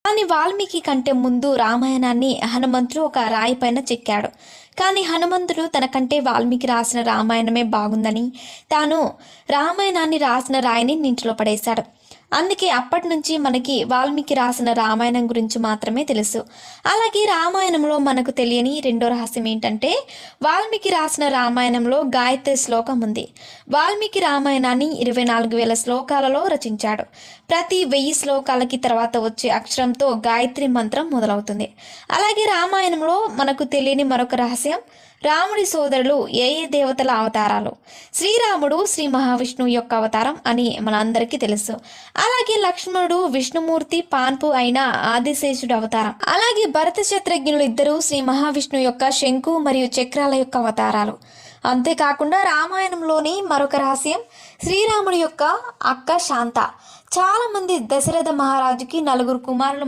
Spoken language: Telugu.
కానీ వాల్మీకి కంటే ముందు రామాయణాన్ని హనుమంతుడు ఒక రాయి పైన చెక్కాడు. కానీ హనుమంతుడు తనకంటే వాల్మీకి రాసిన రామాయణమే బాగుందని తాను రామాయణాన్ని రాసిన రాయిని నీటిలో పడేశాడు. అందుకే అప్పటి నుంచి మనకి వాల్మీకి రాసిన రామాయణం గురించి మాత్రమే తెలుసు. అలాగే రామాయణంలో మనకు తెలియని రెండో రహస్యం ఏంటంటే, వాల్మీకి రాసిన రామాయణంలో గాయత్రి శ్లోకం ఉంది. వాల్మీకి రామాయణాన్ని 24,000 శ్లోకాలలో రచించాడు. ప్రతి 1000 శ్లోకాలకి తర్వాత వచ్చే అక్షరంతో గాయత్రి మంత్రం మొదలవుతుంది. అలాగే రామాయణంలో మనకు తెలియని మరొక రహస్యం, రాముడి సోదరులు ఏ దేవతల అవతారాలు. శ్రీరాముడు శ్రీ మహావిష్ణువు యొక్క అవతారం అని మనందరికీ తెలుసు. అలాగే లక్ష్మణుడు విష్ణుమూర్తి పాన్పు అయిన ఆదిశేషుడు అవతారం. అలాగే భరత శత్రుఘ్నులు ఇద్దరు శ్రీ మహావిష్ణువు యొక్క శంకు మరియు చక్రాల యొక్క అవతారాలు. అంతేకాకుండా రామాయణంలోని మరొక రహస్యం, శ్రీరాముడి యొక్క అక్క శాంత. చాలామంది దశరథ మహారాజుకి 4 కుమారులు